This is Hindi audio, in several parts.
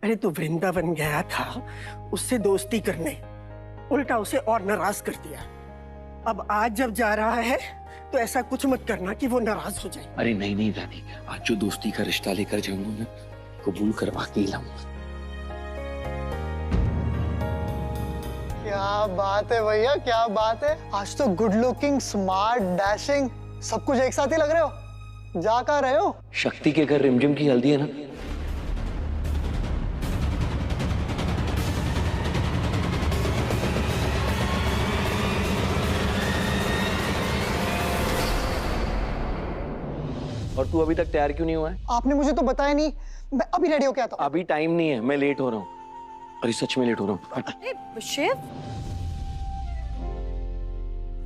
अरे तू वृंदावन गया था उससे दोस्ती करने, उल्टा उसे और नाराज कर दिया। अब आज जब जा रहा है तो ऐसा कुछ मत करना कि वो नाराज हो जाए। अरे नहीं नहीं रानी, आज जो दोस्ती का रिश्ता लेकर जाऊंगा ना, कबूल करवा के लाऊंगा। क्या बात है भैया, क्या बात है। आज तो गुड लुकिंग, स्मार्ट, डैशिंग, सब कुछ एक साथ ही लग रहे हो। जा कहाँ रहे हो? शक्ति के घर रिमझिम की हल्दी है ना। और तू अभी तक तैयार क्यों नहीं हुआ है? आपने मुझे तो बताया नहीं, मैं अभी रेडी होके आता हूँ। अभी टाइम नहीं है, मैं लेट हो रहा हूँ। अरे सच में लेट हो रहा हूँ। अरे शिव,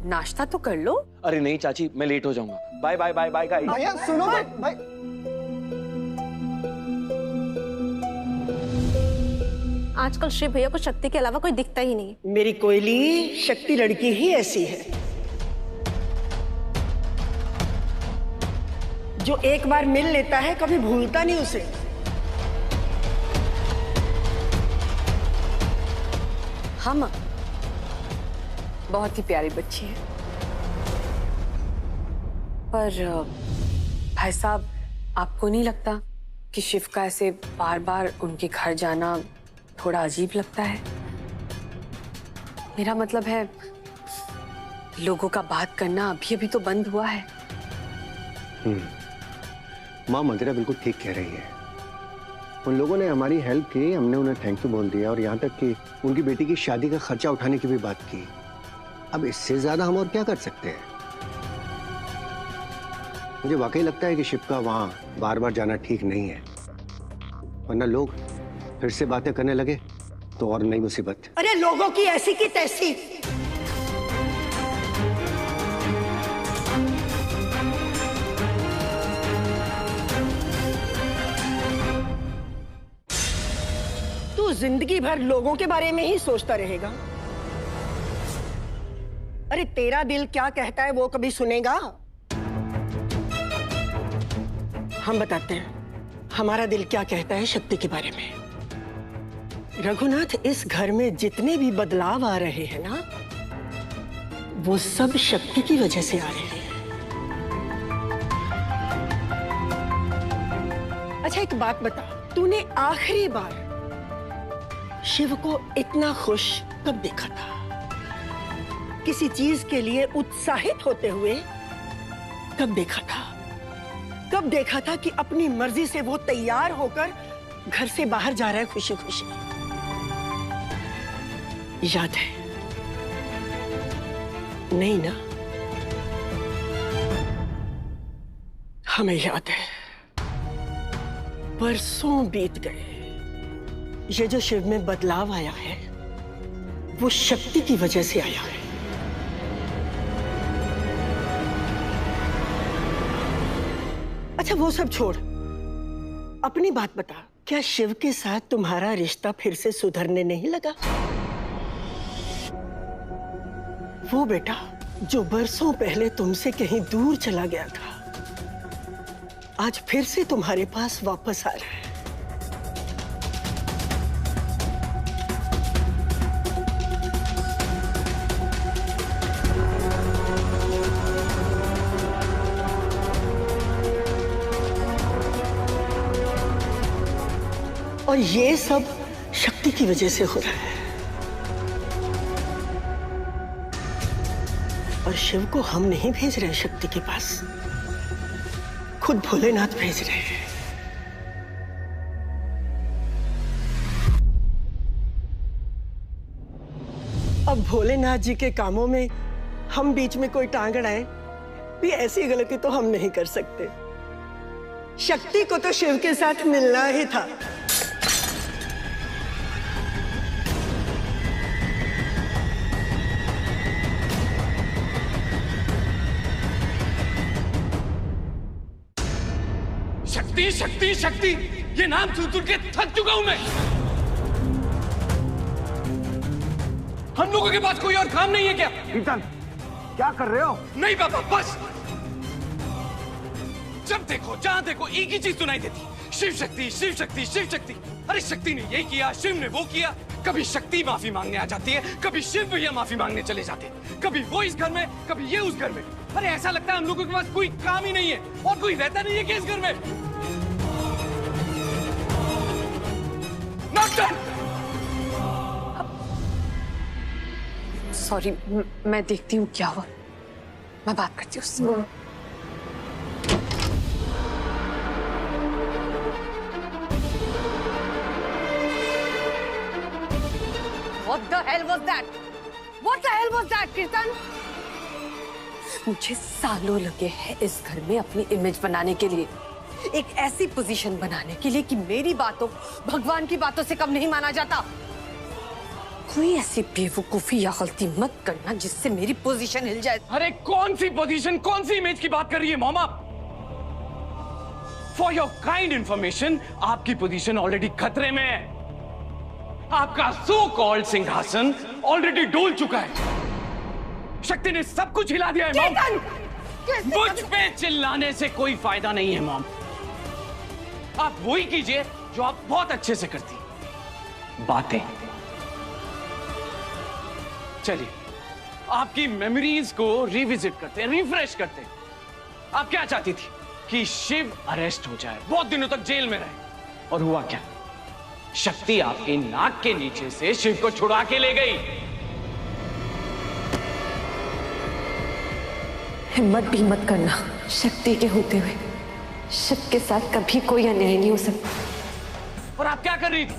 नाश्ता तो कर लो। अरे नहीं चाची, मैं लेट हो जाऊंगा। Bye bye bye bye guys. भैया सुनो तो भाई। आजकल शिव भैया को शक्ति के अलावा कोई दिखता ही नहीं। मेरी कोयली, शक्ति लड़की ही ऐसी है जो एक बार मिल लेता है कभी भूलता नहीं उसे। हम बहुत ही प्यारी बच्ची है, पर भाई साहब आपको नहीं लगता कि शिव का ऐसे बार बार उनके घर जाना थोड़ा अजीब लगता है? मेरा मतलब है लोगों का बात करना अभी अभी तो बंद हुआ है। माँ मंदिरा बिल्कुल ठीक कह रही है। उन लोगों ने हमारी हेल्प की, हमने उन्हें थैंक यू बोल दिया और यहाँ तक कि उनकी बेटी की शादी का खर्चा उठाने की भी बात की। अब इससे ज्यादा हम और क्या कर सकते हैं? मुझे वाकई लगता है कि शिव का वहाँ बार बार जाना ठीक नहीं है, वरना लोग फिर से बातें करने लगे तो और नई मुसीबत। अरे लोगों की ऐसी की तैसी। तू जिंदगी भर लोगों के बारे में ही सोचता रहेगा। अरे तेरा दिल क्या कहता है वो कभी सुनेगा? हम बताते हैं हमारा दिल क्या कहता है शक्ति के बारे में। रघुनाथ, इस घर में जितने भी बदलाव आ रहे हैं ना, वो सब शक्ति की वजह से आ रहे हैं। अच्छा एक बात बता, तूने आखिरी बार शिव को इतना खुश कब देखा था? किसी चीज के लिए उत्साहित होते हुए कब देखा था? कब देखा था कि अपनी मर्जी से वो तैयार होकर घर से बाहर जा रहा है खुशी खुशी? याद है? नहीं ना? हमें याद है। बरसों बीत गए, ये जो शिव में बदलाव आया है वो शक्ति की वजह से आया है। अच्छा वो सब छोड़, अपनी बात बता, क्या शिव के साथ तुम्हारा रिश्ता फिर से सुधरने नहीं लगा? वो बेटा जो बरसों पहले तुमसे कहीं दूर चला गया था, आज फिर से तुम्हारे पास वापस आ रहा है। और ये सब शक्ति की वजह से हो रहा है। और शिव को हम नहीं भेज रहे शक्ति के पास, खुद भोलेनाथ भेज रहे हैं। अब भोलेनाथ जी के कामों में हम बीच में कोई टांग अड़ाए, भी ऐसी गलती तो हम नहीं कर सकते। शक्ति को तो शिव के साथ मिलना ही था। शक्ति शक्ति शक्ति, ये नाम सुन के थक चुका हूं मैं। हम लोगों के पास कोई और काम नहीं है क्या? कीर्तन, क्या कर रहे हो? नहीं पापा, बस। जब देखो जहां देखो एक ही चीज सुनाई देती, शिव शक्ति, शिव शक्ति, शिव शक्ति। अरे शक्ति ने ये किया, शिव ने वो किया। कभी शक्ति माफी मांगने आ जाती है, कभी शिव भैया माफी मांगने चले जाते हैं, कभी वो इस घर में, कभी ये उस घर में। अरे ऐसा लगता है हम लोगों के पास कोई काम ही नहीं है और कोई रहता नहीं है कि इस घर में। Not done! सॉरी, मैं देखती हूँ क्या हुआ, मैं बात करती हूँ उससे। What the hell was that? What the hell was that, कीर्तन? मुझे सालों लगे हैं इस घर में अपनी इमेज बनाने के लिए, एक ऐसी पोजीशन बनाने के लिए कि मेरी बातों भगवान की बातों से कम नहीं माना जाता। कोई ऐसी बेवकूफी या गलती मत करना जिससे मेरी पोजीशन हिल जाए। अरे कौन सी पोजीशन, कौन सी इमेज की बात कर रही है मॉम आप? फॉर योर काइंड इंफॉर्मेशन, आपकी पोजीशन ऑलरेडी खतरे में है। आपका सो कॉल्ड सिंहासन ऑलरेडी डोल चुका है। शक्ति ने सब कुछ हिला दिया है मॉम। मुझ पे चिल्लाने से कोई फायदा नहीं है मॉम। आप वही कीजिए जो आप बहुत अच्छे से करती हैं, बातें। चलिए आपकी मेमोरीज को रिविजिट करते हैं, रिफ्रेश करते हैं। आप क्या चाहती थी कि शिव अरेस्ट हो जाए, बहुत दिनों तक जेल में रहे, और हुआ क्या? शक्ति आपकी नाक के नीचे से शिव को छुड़ा के ले गई। हिम्मत भी मत करना, शक्ति के होते हुए शिव के साथ कभी कोई अन्याय नहीं हो सकता। और आप क्या कर रही थी?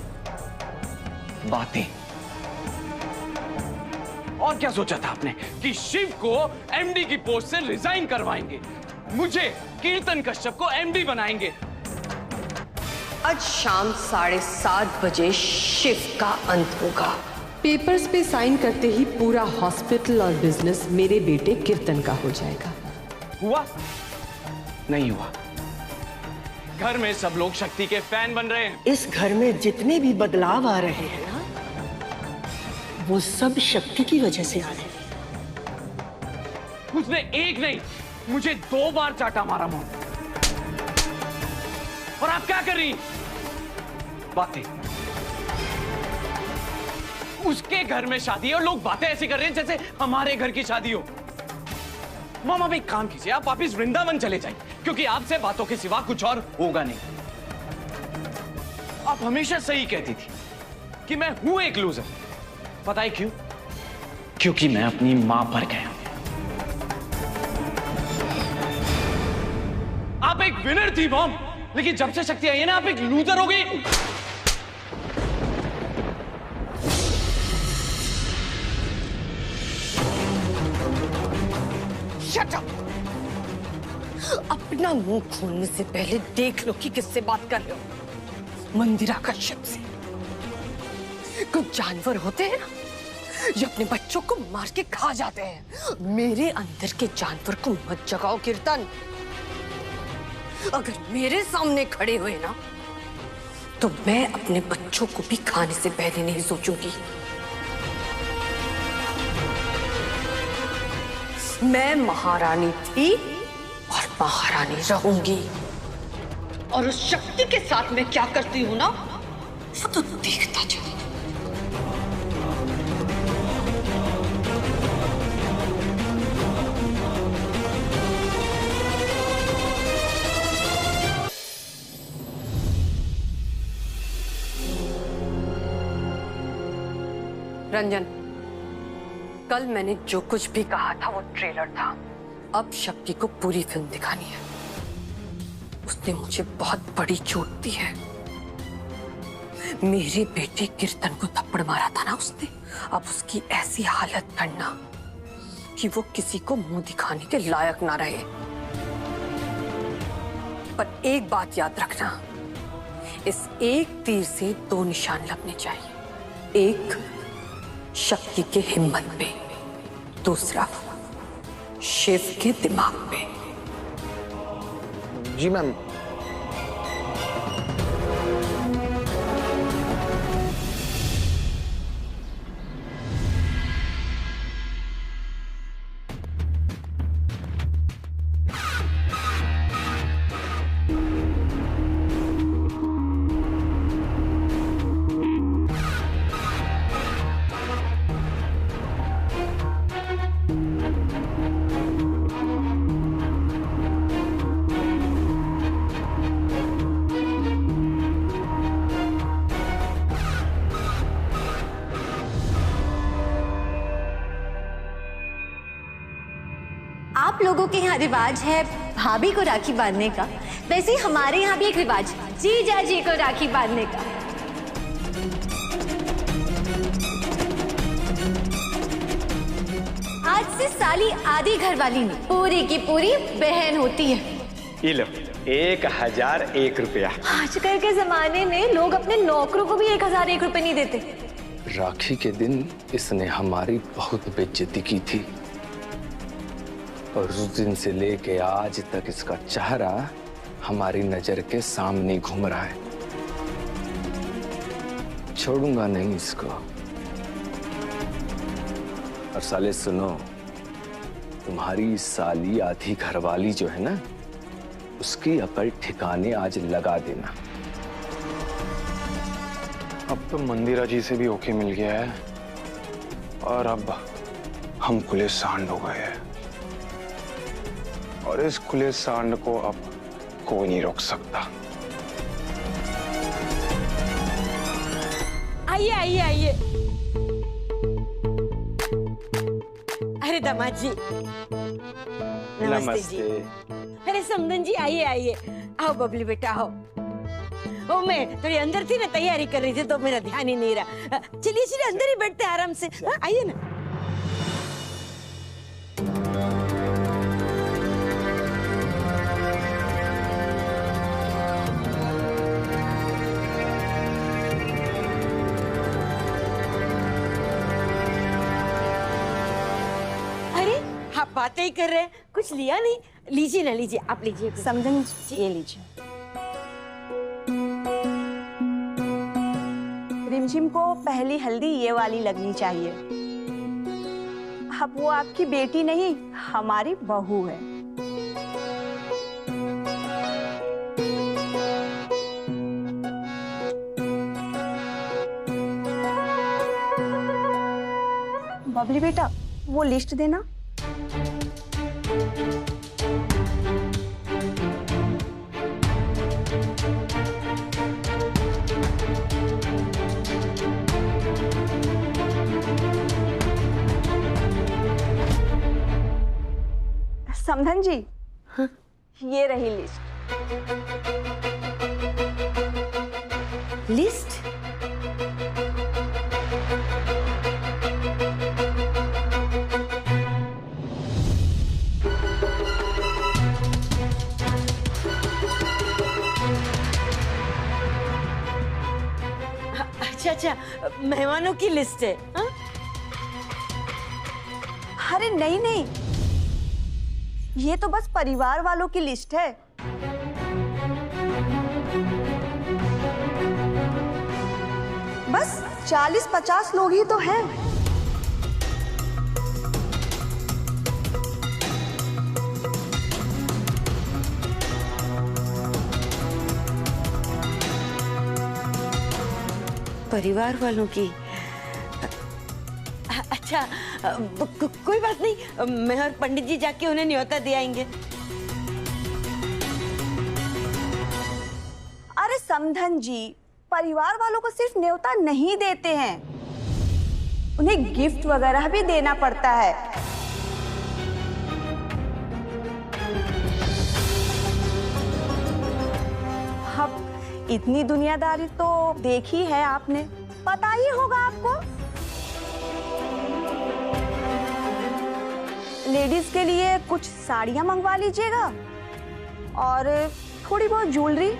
बातें। और क्या सोचा था आपने कि शिव को एमडी की पोस्ट से रिजाइन करवाएंगे, मुझे कीर्तन कश्यप को एमडी बनाएंगे। आज शाम 7:30 बजे शिव का अंत होगा। पेपर्स पे साइन करते ही पूरा हॉस्पिटल और बिजनेस मेरे बेटे कीर्तन का हो जाएगा। हुआ? नहीं हुआ। घर में सब लोग शक्ति के फैन बन रहे हैं। इस घर में जितने भी बदलाव आ रहे हैं ना, वो सब शक्ति की वजह से आ रहे हैं। उसने एक नहीं, मुझे 2 बार चाटा मारा मॉम। और आप क्या कर रही? बातें। उसके घर में शादी है और लोग बातें ऐसी कर रहे हैं जैसे हमारे घर की शादी हो। मॉम आप एक काम कीजिए, आप वापिस वृंदावन चले जाइए, क्योंकि आपसे बातों के सिवा कुछ और होगा नहीं। आप हमेशा सही कहती थी कि मैं हूं एक लूजर। पता है क्यों? क्योंकि मैं अपनी मां पर गया। आप एक विनर थी मॉम, लेकिन जब से शक्ति आई है ना, आप एक लूजर हो गई। Shut up! अपना मुंह खोलने से पहले देख लो कि किससे बात कर रहे हो। मंदिरा कश्यप से। कुछ जानवर होते हैं ना, जो अपने बच्चों को मार के खा जाते हैं। मेरे अंदर के जानवर को मत जगाओ कीर्तन। अगर मेरे सामने खड़े हुए ना, तो मैं अपने बच्चों को भी खाने से पहले नहीं सोचूंगी। मैं महारानी थी और महारानी रहूंगी, और उस शक्ति के साथ मैं क्या करती हूं ना, वो तो देखता जाओ। रंजन, कल मैंने जो कुछ भी कहा था वो ट्रेलर था। अब शक्ति को पूरी फिल्म दिखानी है। उसने मुझे बहुत बड़ी चोट दी है। मेरे बेटे कीर्तन को थप्पड़ मारा था ना उसने, अब उसकी ऐसी हालत करना कि वो किसी को मुंह दिखाने के लायक ना रहे। पर एक बात याद रखना, इस एक तीर से 2 निशान लगने चाहिए। एक शक्ति के हिम्मत पे, दूसरा शिव के दिमाग पे। जी मैम। आप लोगों के यहाँ रिवाज है भाभी को राखी बांधने का, वैसे ही हमारे यहाँ भी एक रिवाज है जीजा जी को राखी बांधने का। आज से साली आधी घरवाली नहीं, पूरी की पूरी बहन होती है। ये लो 1001 रुपया। आजकल के जमाने में लोग अपने नौकरों को भी 1001 रुपए नहीं देते। राखी के दिन इसने हमारी बहुत बेइज्जती की थी और उस दिन से लेके आज तक इसका चेहरा हमारी नजर के सामने घूम रहा है। छोड़ूंगा नहीं इसको। और साले सुनो, तुम्हारी साली आधी घरवाली जो है ना, उसकी अकल ठिकाने आज लगा देना। अब तो मंदिरा जी से भी ओके मिल गया है और अब हम खुले सांड हो गए हैं और इस खुले सांड को अब कोई नहीं रोक सकता। आइए आइए आइए। अरे दामाद जी नमस्ते जी। अरे समधन जी आइए आइए। आओ बबली बेटा आओ। ओ मैं थोड़ी अंदर थी ना, तैयारी कर रही थी तो मेरा ध्यान ही नहीं रहा। चलिए चलिए अंदर ही बैठते आराम से। आइए ना। आप बातें ही कर रहे हैं, कुछ लिया नहीं? लीजिए ना, लीजिए आप लीजिए। समझन ये लीजिए। रिमझिम को पहली हल्दी ये वाली लगनी चाहिए। अब वो आपकी बेटी नहीं, हमारी बहू है। बबली बेटा वो लिस्ट देना। समधन जी हाँ? ये रही लिस्ट। लिस्ट? अच्छा अच्छा, मेहमानों की लिस्ट है हा? अरे नहीं नहीं, ये तो बस परिवार वालों की लिस्ट है। बस 40-50 लोग ही तो हैं। परिवार वालों की? अच्छा कोई बात नहीं, मैं और पंडित जी जाके उन्हें न्योता दे आएंगे। अरे समधन जी, परिवार वालों को सिर्फ न्योता नहीं देते हैं, उन्हें गिफ्ट वगैरह भी देना पड़ता है। अब इतनी दुनियादारी तो देखी है आपने, पता ही होगा आपको। लेडीज के लिए कुछ साड़ियां मंगवा लीजिएगा और थोड़ी बहुत ज्वेलरी।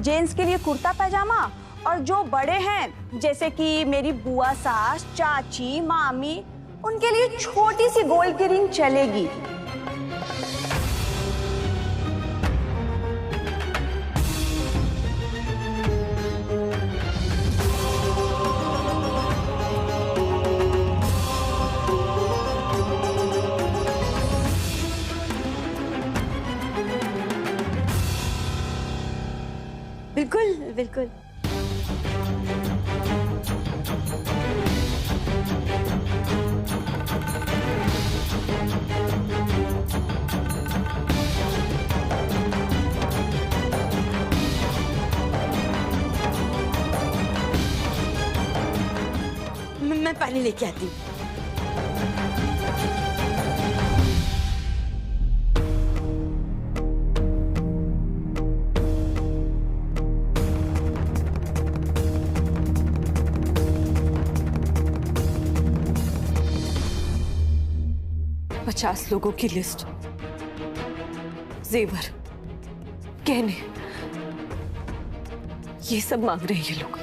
जेंट्स के लिए कुर्ता पैजामा, और जो बड़े हैं जैसे कि मेरी बुआ सास, चाची, मामी, उनके लिए छोटी सी गोल्ड की रिंग चलेगी। बिल्कुल बिल्कुल। पानी लेके आती हूँ। पचास लोगों की लिस्ट, जेवर, गहने, ये सब मांग रहे हैं ये लोग।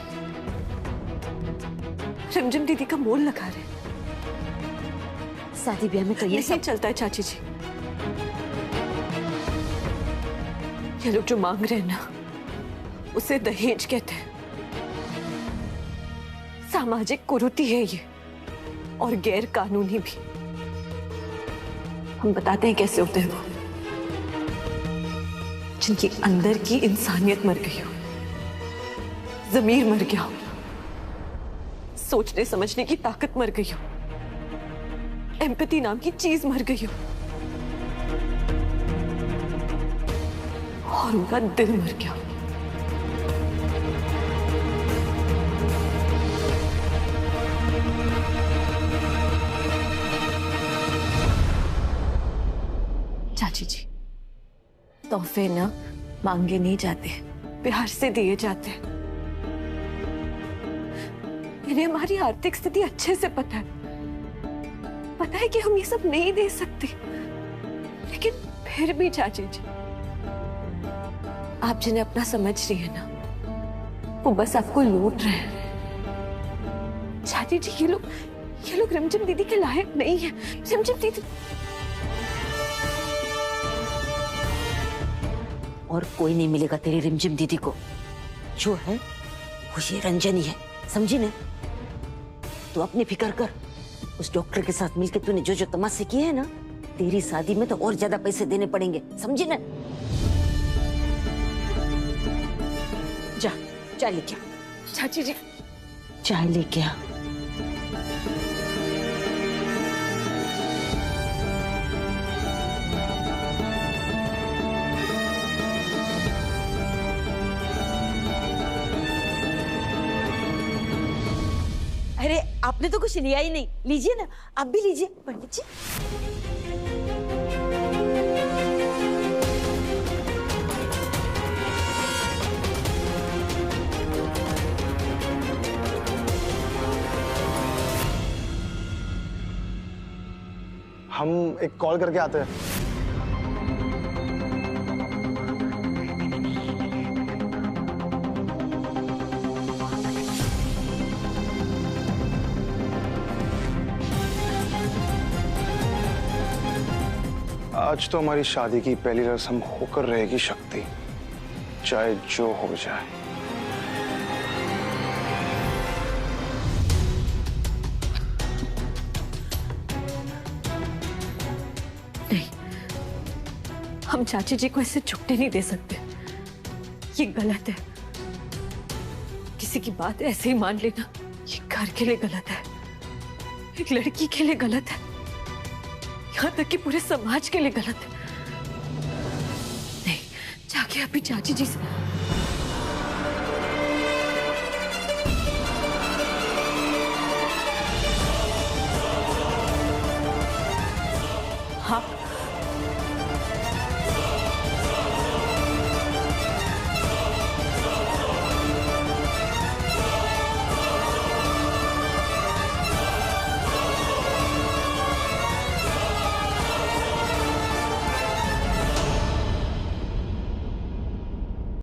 रिमझिम दीदी का मोल लगा रहे। शादी ब्याह में तो ये सब चलता है चाची जी। ये लोग जो मांग रहे हैं ना, उसे दहेज कहते हैं। सामाजिक कुरीति है ये, और गैर कानूनी भी। हम बताते हैं कैसे होते हैं वो, जिनकी अंदर की इंसानियत मर गई हो, जमीर मर गया हो, सोचने समझने की ताकत मर गई हो, एम्पैथी नाम की चीज मर गई हो, और उनका दिल मर गया हो। चाची जी, तोहफे ना मांगे नहीं जाते, प्यार से दिए जाते हैं। इन्हें हमारी आर्थिक स्थिति अच्छे से पता है कि हम ये सब नहीं दे सकते, लेकिन फिर भी चाची जी, आप जिन्हें अपना समझ रही है ना, वो बस आपको लूट रहे हैं। चाची जी, ये लोग रिमझिम दीदी के लायक नहीं है। रिमझिम दीदी और कोई नहीं मिलेगा तेरी रिमझिम दीदी को। जो है वो ये रंजन ही है, समझी ना? तू अपनी फिक्र कर। उस डॉक्टर के साथ मिलकर तूने जो जो तमाशे किए हैं ना, तेरी शादी में तो और ज्यादा पैसे देने पड़ेंगे, समझी ना? जा चाय लेके आ। चाची जी, चाय लेके आ। अरे आपने तो कुछ लिया ही नहीं, लीजिए ना, आप भी लीजिए पंडित जी। हम एक कॉल करके आते हैं। आज तो हमारी शादी की पहली रस्म होकर रहेगी शक्ति, चाहे जो हो जाए। नहीं, हम चाची जी को ऐसे छुट्टी नहीं दे सकते। ये गलत है। किसी की बात ऐसे ही मान लेना, ये घर के लिए गलत है, एक लड़की के लिए गलत है, यहाँ तक कि पूरे समाज के लिए गलत है। नहीं, जाके अभी चाची जी से